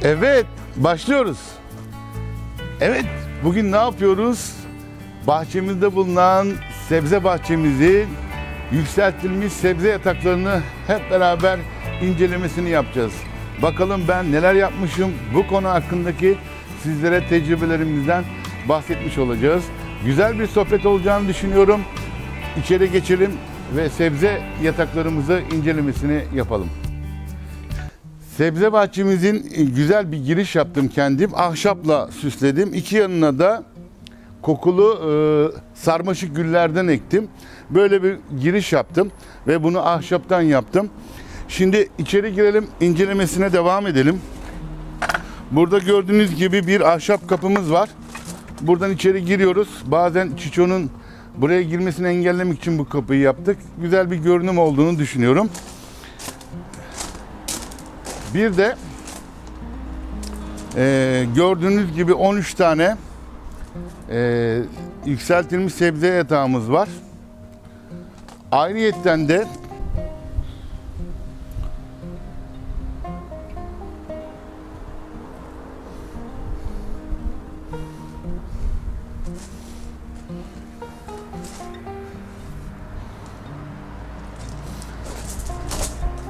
Evet, başlıyoruz. Evet, bugün ne yapıyoruz? Bahçemizde bulunan sebze bahçemizin yükseltilmiş sebze yataklarını hep beraber incelemesini yapacağız. Bakalım ben neler yapmışım, bu konu hakkındaki sizlere tecrübelerimizden bahsetmiş olacağız. Güzel bir sohbet olacağını düşünüyorum. İçeri geçelim ve sebze yataklarımızı incelemesini yapalım. Sebze bahçemizin güzel bir giriş yaptım kendim. Ahşapla süsledim. İki yanına da kokulu sarmaşık güllerden ektim. Böyle bir giriş yaptım ve bunu ahşaptan yaptım. Şimdi içeri girelim, incelemesine devam edelim. Burada gördüğünüz gibi bir ahşap kapımız var. Buradan içeri giriyoruz. Bazen çiçonun buraya girmesini engellemek için bu kapıyı yaptık. Güzel bir görünüm olduğunu düşünüyorum. Bir de gördüğünüz gibi 13 tane yükseltilmiş sebze yatağımız var. Ayrıyetten de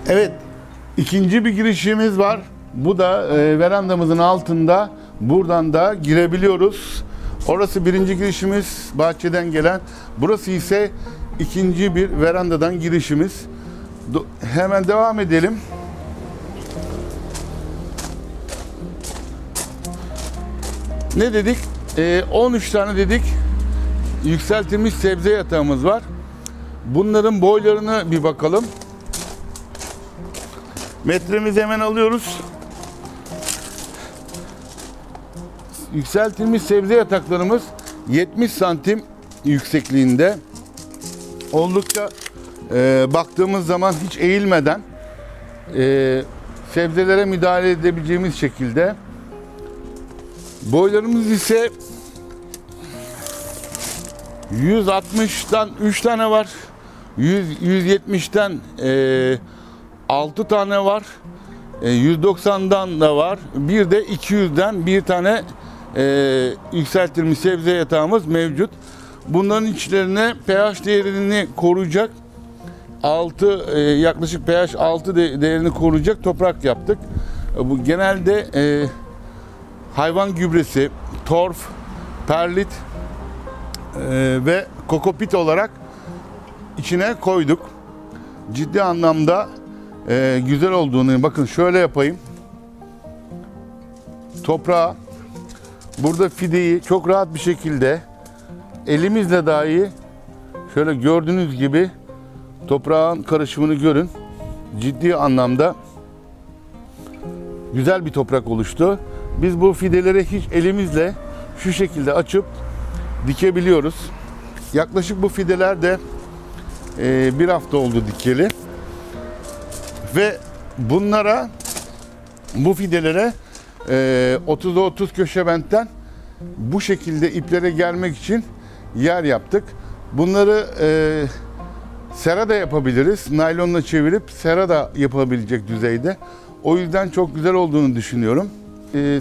evet, ikinci bir girişimiz var. Bu da verandamızın altında. Buradan da girebiliyoruz. Orası birinci girişimiz, bahçeden gelen. Burası ise ikinci bir verandadan girişimiz. Hemen devam edelim. Ne dedik? 13 tane dedik. Yükseltilmiş sebze yatağımız var. Bunların boylarına bir bakalım. Metremizi hemen alıyoruz. Yükseltilmiş sebze yataklarımız 70 santim yüksekliğinde. Oldukça baktığımız zaman hiç eğilmeden sebzelere müdahale edebileceğimiz şekilde. Boylarımız ise 160'tan 3 tane var. 170'ten 6 tane var. 190'dan da var. Bir de 200'den bir tane yükseltilmiş sebze yatağımız mevcut. Bunların içlerine pH değerini koruyacak yaklaşık pH 6 değerini koruyacak toprak yaptık. Bu genelde hayvan gübresi, torf, perlit ve kokopit olarak içine koyduk. Ciddi anlamda güzel olduğunu, bakın şöyle yapayım. Toprağa, burada fideyi çok rahat bir şekilde elimizle dahi şöyle gördüğünüz gibi toprağın karışımını görün. Ciddi anlamda güzel bir toprak oluştu. Biz bu fideleri hiç elimizle şu şekilde açıp dikebiliyoruz. Yaklaşık bu fideler de bir hafta oldu dikeli. Ve bu fidelere 30'a 30 köşebentten bu şekilde iplere gelmek için yer yaptık. Bunları sera da yapabiliriz. Naylonla çevirip sera da yapabilecek düzeyde. O yüzden çok güzel olduğunu düşünüyorum.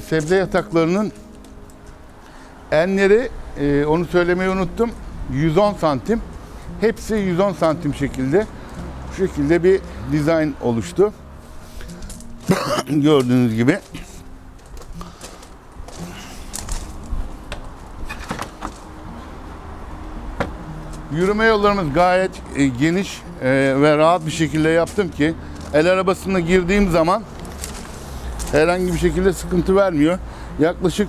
Sebze yataklarının enleri, onu söylemeyi unuttum, 110 santim. Hepsi 110 santim şekilde. Bu şekilde bir dizayn oluştu. Gördüğünüz gibi. Yürüme yollarımız gayet geniş ve rahat bir şekilde yaptım ki el arabasına girdiğim zaman herhangi bir şekilde sıkıntı vermiyor. Yaklaşık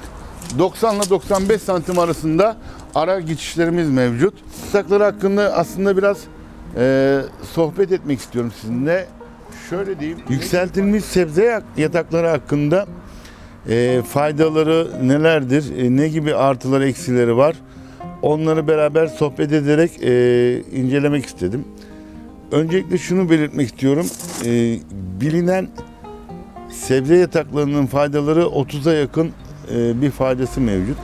90 ile 95 santim arasında ara geçişlerimiz mevcut. Yatakları hakkında aslında biraz sohbet etmek istiyorum sizinle. Şöyle diyeyim. Yükseltilmiş sebze yatakları hakkında faydaları nelerdir? Ne gibi artıları eksileri var? Onları beraber sohbet ederek incelemek istedim. Öncelikle şunu belirtmek istiyorum. Bilinen sebze yataklarının faydaları 30'a yakın bir faydası mevcut.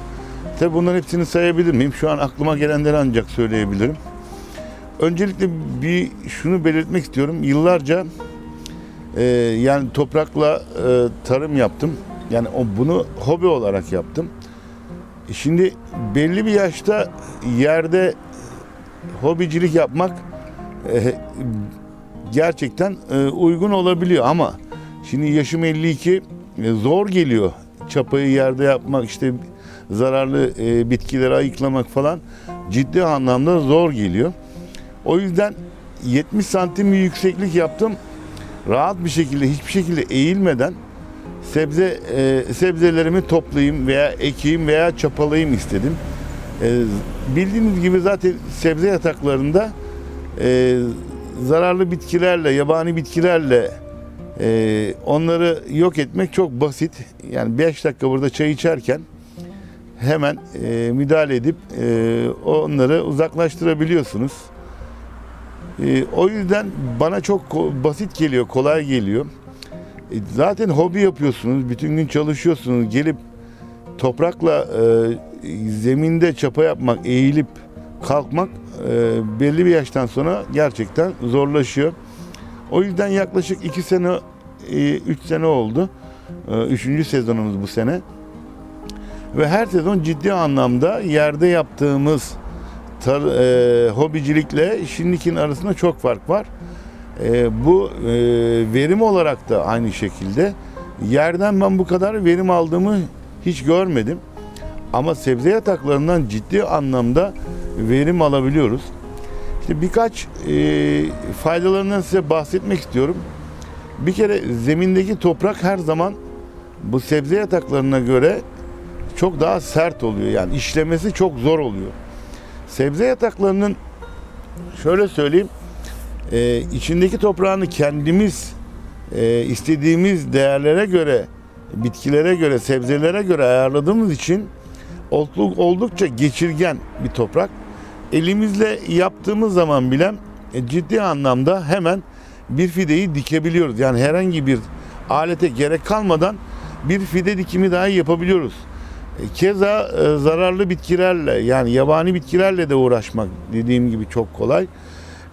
Tabii bunların hepsini sayabilir miyim? Şu an aklıma gelenleri ancak söyleyebilirim. Öncelikle şunu belirtmek istiyorum. Yıllarca yani toprakla tarım yaptım. Yani bunu hobi olarak yaptım. Şimdi belli bir yaşta yerde hobicilik yapmak gerçekten uygun olabiliyor ama şimdi yaşım 52, zor geliyor. Çapayı yerde yapmak, işte zararlı bitkileri ayıklamak falan ciddi anlamda zor geliyor. O yüzden 70 santim bir yükseklik yaptım. Rahat bir şekilde, hiçbir şekilde eğilmeden sebzelerimi toplayayım veya ekeyim veya çapalayayım istedim. Bildiğiniz gibi zaten sebze yataklarında zararlı bitkilerle, yabani bitkilerle onları yok etmek çok basit. Yani 5 dakika burada çay içerken hemen müdahale edip onları uzaklaştırabiliyorsunuz. O yüzden bana çok basit geliyor, kolay geliyor. Zaten hobi yapıyorsunuz, bütün gün çalışıyorsunuz. Gelip toprakla zeminde çapa yapmak, eğilip kalkmak belli bir yaştan sonra gerçekten zorlaşıyor. O yüzden yaklaşık 2 sene, 3 sene oldu. 3. sezonumuz bu sene. Ve her sezon ciddi anlamda yerde yaptığımız hobicilikle şimdikinin arasında çok fark var. Bu verim olarak da aynı şekilde. Yerden ben bu kadar verim aldığımı hiç görmedim. Ama sebze yataklarından ciddi anlamda verim alabiliyoruz. İşte birkaç faydalarından size bahsetmek istiyorum. Bir kere zemindeki toprak her zaman bu sebze yataklarına göre çok daha sert oluyor. Yani işlemesi çok zor oluyor. Sebze yataklarının şöyle söyleyeyim, içindeki toprağını kendimiz istediğimiz değerlere göre, bitkilere göre, sebzelere göre ayarladığımız için oldukça geçirgen bir toprak. Elimizle yaptığımız zaman bile ciddi anlamda hemen bir fideyi dikebiliyoruz. Yani herhangi bir alete gerek kalmadan bir fide dikimi dahi yapabiliyoruz. Keza zararlı bitkilerle, yani yabani bitkilerle de uğraşmak dediğim gibi çok kolay.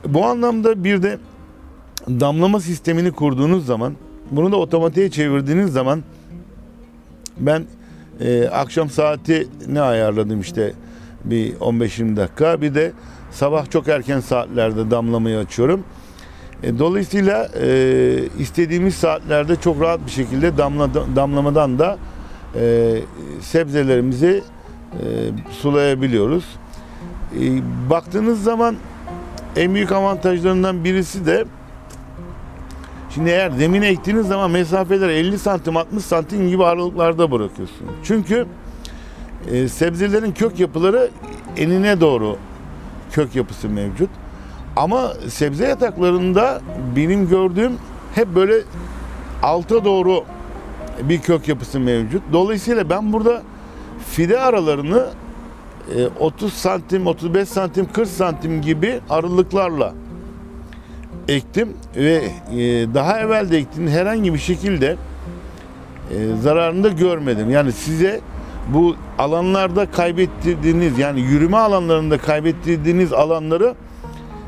Bu anlamda bir de damlama sistemini kurduğunuz zaman, bunu da otomatiğe çevirdiğiniz zaman, ben akşam saati ne ayarladım, işte bir 15-20 dakika, bir de sabah çok erken saatlerde damlamayı açıyorum. Dolayısıyla istediğimiz saatlerde çok rahat bir şekilde damlamadan da sebzelerimizi sulayabiliyoruz. Baktığınız zaman en büyük avantajlarından birisi de, şimdi eğer zemine ektiğiniz zaman mesafeleri 50 santim 60 santim gibi aralıklarda bırakıyorsunuz. Çünkü sebzelerin kök yapıları enine doğru kök yapısı mevcut. Ama sebze yataklarında benim gördüğüm hep böyle alta doğru bir kök yapısı mevcut. Dolayısıyla ben burada fide aralarını 30 santim, 35 santim, 40 santim gibi aralıklarla ektim ve daha evvel de ektiğim herhangi bir şekilde zararını da görmedim. Yani size bu alanlarda kaybettirdiğiniz, yani yürüme alanlarında kaybettirdiğiniz alanları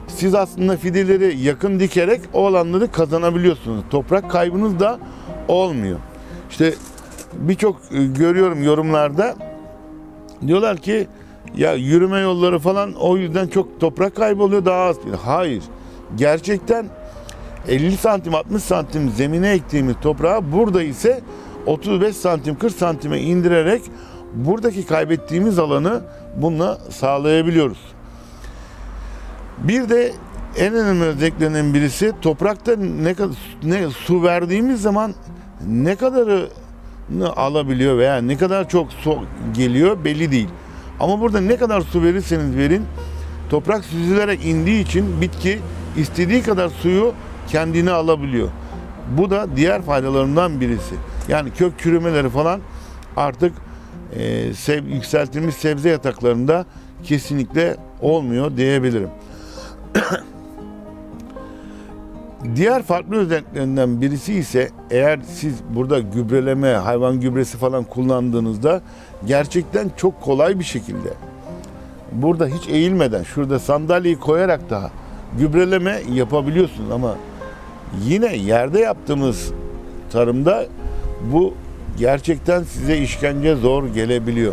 siz aslında fideleri yakın dikerek o alanları kazanabiliyorsunuz. Toprak kaybınız da olmuyor. İşte birçok görüyorum yorumlarda, diyorlar ki ya yürüme yolları falan, o yüzden çok toprak kaybı oluyor, daha az. Hayır. Gerçekten 50 santim 60 santim zemine ektiğimiz toprağı burada ise 35 santim 40 santime indirerek buradaki kaybettiğimiz alanı bununla sağlayabiliyoruz. Bir de en önemli özelliklerinden birisi, toprakta ne su verdiğimiz zaman ne kadarını alabiliyor veya ne kadar çok su geliyor belli değil. Ama burada ne kadar su verirseniz verin, toprak süzülerek indiği için bitki istediği kadar suyu kendine alabiliyor. Bu da diğer faydalarından birisi. Yani kök çürümeleri falan artık yükseltilmiş sebze yataklarında kesinlikle olmuyor diyebilirim. Diğer farklı özelliklerinden birisi ise, eğer siz burada gübreleme, hayvan gübresi falan kullandığınızda gerçekten çok kolay bir şekilde, burada hiç eğilmeden şurada sandalyeyi koyarak da gübreleme yapabiliyorsunuz. Ama yine yerde yaptığımız tarımda bu gerçekten size işkence zor gelebiliyor.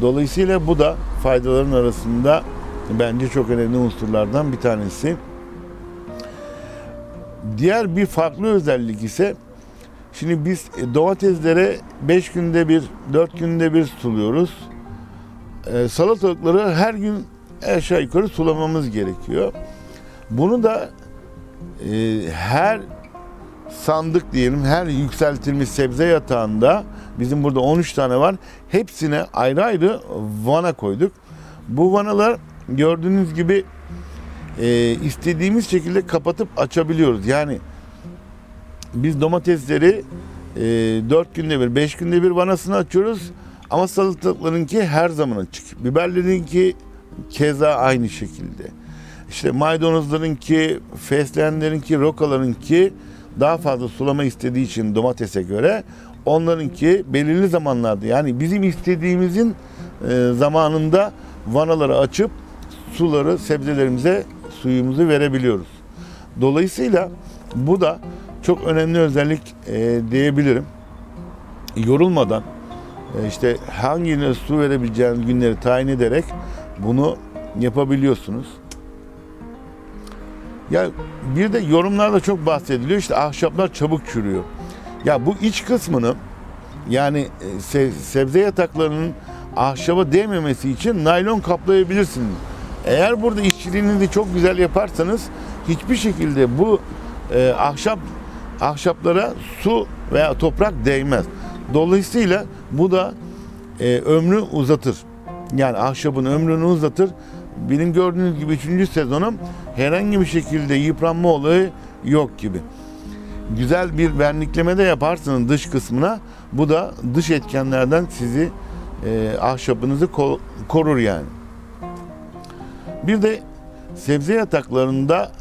Dolayısıyla bu da faydaların arasında bence çok önemli unsurlardan bir tanesi. Diğer bir farklı özellik ise, şimdi biz domateslere 5 günde bir, 4 günde bir suluyoruz. Salatalıkları her gün aşağı yukarı sulamamız gerekiyor. Bunu da her sandık diyelim, her yükseltilmiş sebze yatağında, bizim burada 13 tane var. Hepsine ayrı ayrı vana koyduk. Bu vanalar gördüğünüz gibi istediğimiz şekilde kapatıp açabiliyoruz. Yani biz domatesleri 4 günde bir, 5 günde bir vanasını açıyoruz. Ama salatalıklarınki her zaman açık. Biberlerinki keza aynı şekilde. İşte maydanozlarınki, fesleğenlerinki, rokalarınki daha fazla sulama istediği için domatese göre onlarınki belirli zamanlarda, yani bizim istediğimizin zamanında vanaları açıp suları, sebzelerimize suyumuzu verebiliyoruz. Dolayısıyla bu da çok önemli özellik diyebilirim. Yorulmadan işte hangi su verebileceğiniz günleri tayin ederek bunu yapabiliyorsunuz. Ya bir de yorumlarda çok bahsediliyor, işte ahşaplar çabuk çürüyor. Ya bu iç kısmını, yani sebze yataklarının ahşaba değmemesi için naylon kaplayabilirsiniz. Eğer burada işçiliğinizi çok güzel yaparsanız hiçbir şekilde bu ahşaplara su veya toprak değmez. Dolayısıyla bu da ömrü uzatır. Yani ahşabın ömrünü uzatır. Benim gördüğünüz gibi 3. sezonum herhangi bir şekilde yıpranma olayı yok gibi. Güzel bir vernikleme de yaparsınız dış kısmına. Bu da dış etkenlerden sizi, ahşabınızı korur yani. Bir de sebze yataklarında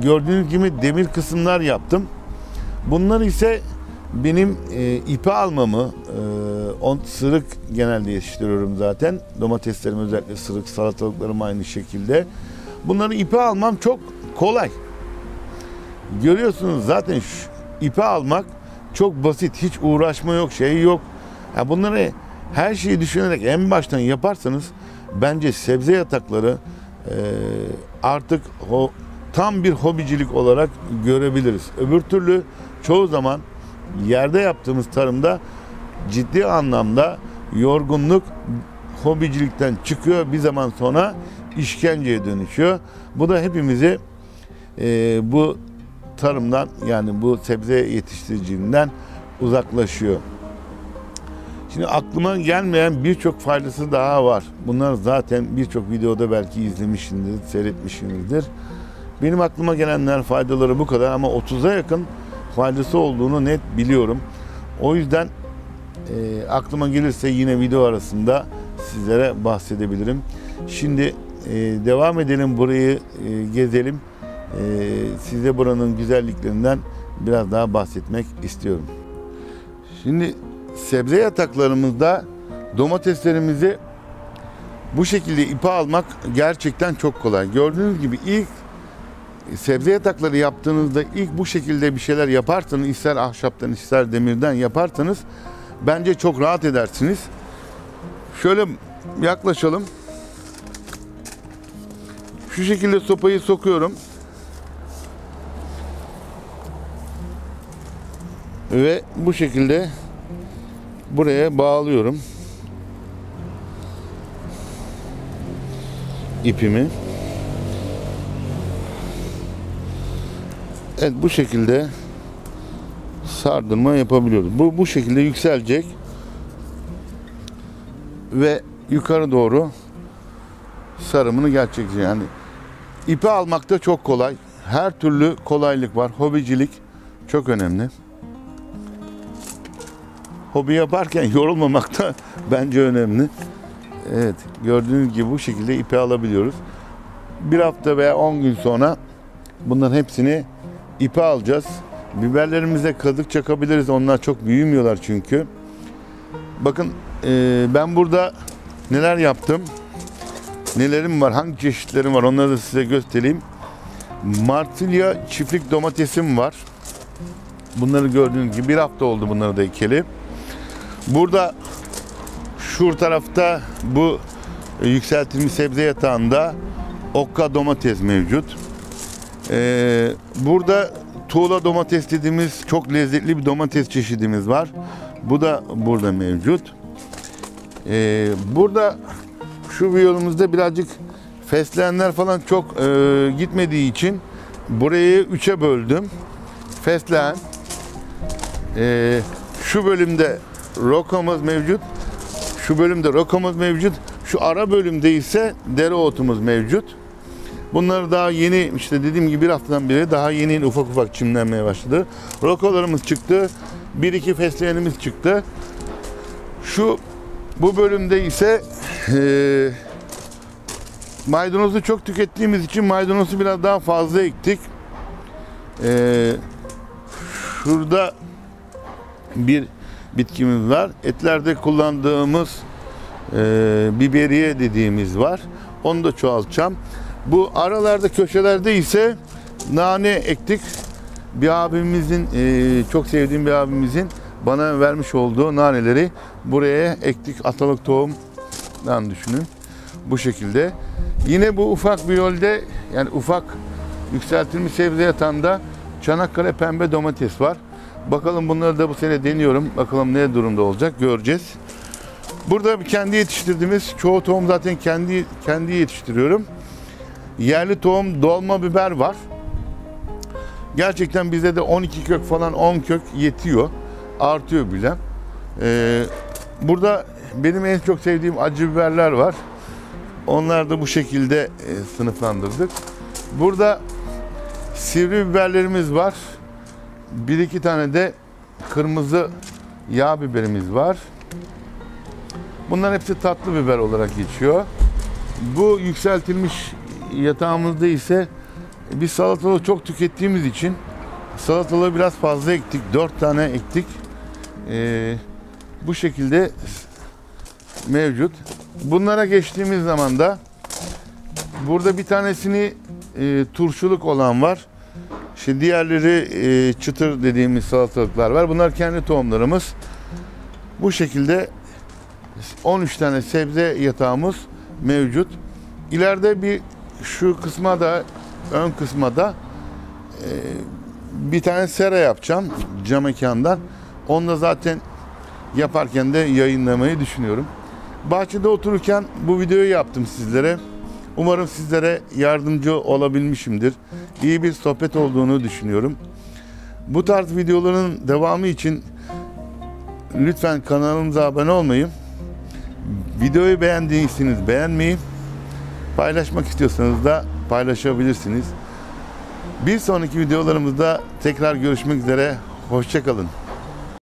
gördüğünüz gibi demir kısımlar yaptım. Bunlar ise benim ipe almamı, sırık genelde yetiştiriyorum zaten. Domateslerim özellikle sırık, salatalıklarım aynı şekilde. Bunları ipe almam çok kolay. Görüyorsunuz zaten şu ipe almak çok basit. Hiç uğraşma yok, şey yok. Yani bunları her şeyi düşünerek en baştan yaparsanız bence sebze yatakları artık tam bir hobicilik olarak görebiliriz. Öbür türlü çoğu zaman yerde yaptığımız tarımda ciddi anlamda yorgunluk hobicilikten çıkıyor. Bir zaman sonra işkenceye dönüşüyor. Bu da hepimizi bu tarımdan, yani bu sebze yetiştiriciliğinden uzaklaşıyor. Şimdi aklıma gelmeyen birçok faydası daha var. Bunlar zaten birçok videoda belki izlemişsinizdir, seyretmişsinizdir. Benim aklıma gelenler, faydaları bu kadar ama 30'a yakın faydası olduğunu net biliyorum. O yüzden aklıma gelirse yine video arasında sizlere bahsedebilirim. Şimdi devam edelim, burayı gezelim. Size buranın güzelliklerinden biraz daha bahsetmek istiyorum. Şimdi sebze yataklarımızda domateslerimizi bu şekilde ipe almak gerçekten çok kolay. Gördüğünüz gibi ilk sebze yatakları yaptığınızda ilk bu şekilde bir şeyler yaparsanız, ister ahşaptan ister demirden yaparsanız bence çok rahat edersiniz. Şöyle yaklaşalım. Şu şekilde sopayı sokuyorum. Ve bu şekilde buraya bağlıyorum ipimi. Evet, bu şekilde sardırma yapabiliyoruz. Bu şekilde yükselecek ve yukarı doğru sarımını gerçekleştirecek. Yani ipi almakta çok kolay. Her türlü kolaylık var. Hobicilik çok önemli. Hobi yaparken yorulmamak da bence önemli. Evet, gördüğünüz gibi bu şekilde ipi alabiliyoruz. Bir hafta veya 10 gün sonra bunların hepsini ipe alacağız. Biberlerimize kazık çakabiliriz. Onlar çok büyümüyorlar çünkü. Bakın ben burada neler yaptım. Nelerim var, hangi çeşitlerim var onları da size göstereyim. Marsilya çiftlik domatesim var. Bunları gördüğünüz gibi bir hafta oldu bunları da ekeli. Burada şu tarafta bu yükseltilmiş sebze yatağında okka domates mevcut. Burada tuğla domates dediğimiz çok lezzetli bir domates çeşidimiz var. Bu da burada mevcut. Burada şu yolumuzda birazcık fesleğenler falan çok gitmediği için burayı 3'e böldüm. Fesleğen, şu bölümde rokamız mevcut. Şu bölümde rokamız mevcut. Şu ara bölümde ise dereotumuz mevcut. Bunları daha yeni, işte dediğim gibi bir haftadan beri daha yeni ufak ufak çimlenmeye başladı. Rokalarımız çıktı. 1-2 fesleğenimiz çıktı. Bu bölümde ise maydanozu çok tükettiğimiz için maydanozu biraz daha fazla ektik. Şurada bir bitkimiz var. Etlerde kullandığımız biberiye dediğimiz var. Onu da çoğaltacağım. Bu aralarda, köşelerde ise nane ektik. Bir abimizin, çok sevdiğim bir abimizin bana vermiş olduğu naneleri buraya ektik. Atalık tohumdan düşünün. Bu şekilde. Yine bu ufak bir yolda, yani ufak yükseltilmiş sebze yatağında Çanakkale pembe domates var. Bakalım bunları da bu sene deniyorum. Bakalım ne durumda olacak, göreceğiz. Burada kendi yetiştirdiğimiz, çoğu tohum zaten kendi yetiştiriyorum. Yerli tohum dolma biber var. Gerçekten bizde de 12 kök falan, 10 kök yetiyor. Artıyor bile. Burada benim en çok sevdiğim acı biberler var. Onlar da bu şekilde sınıflandırdık. Burada sivri biberlerimiz var. 1-2 tane de kırmızı yağ biberimiz var. Bunlar hepsi tatlı biber olarak geçiyor. Bu yükseltilmiş yatağımızda ise biz salatalığı çok tükettiğimiz için salatalığı biraz fazla ektik. 4 tane ektik. Bu şekilde mevcut. Bunlara geçtiğimiz zaman da burada bir tanesini turşuluk olan var. İşte diğerleri çıtır dediğimiz salatalıklar var. Bunlar kendi tohumlarımız. Bu şekilde 13 tane sebze yatağımız mevcut. İleride şu kısma da, ön kısma da bir tane sera yapacağım cam mekandan. Onu da zaten yaparken de yayınlamayı düşünüyorum. Bahçede otururken bu videoyu yaptım sizlere. Umarım sizlere yardımcı olabilmişimdir. İyi bir sohbet olduğunu düşünüyorum. Bu tarz videoların devamı için lütfen kanalımıza abone olmayı, videoyu beğendiyseniz beğenmeyi, paylaşmak istiyorsanız da paylaşabilirsiniz. Bir sonraki videolarımızda tekrar görüşmek üzere. Hoşça kalın.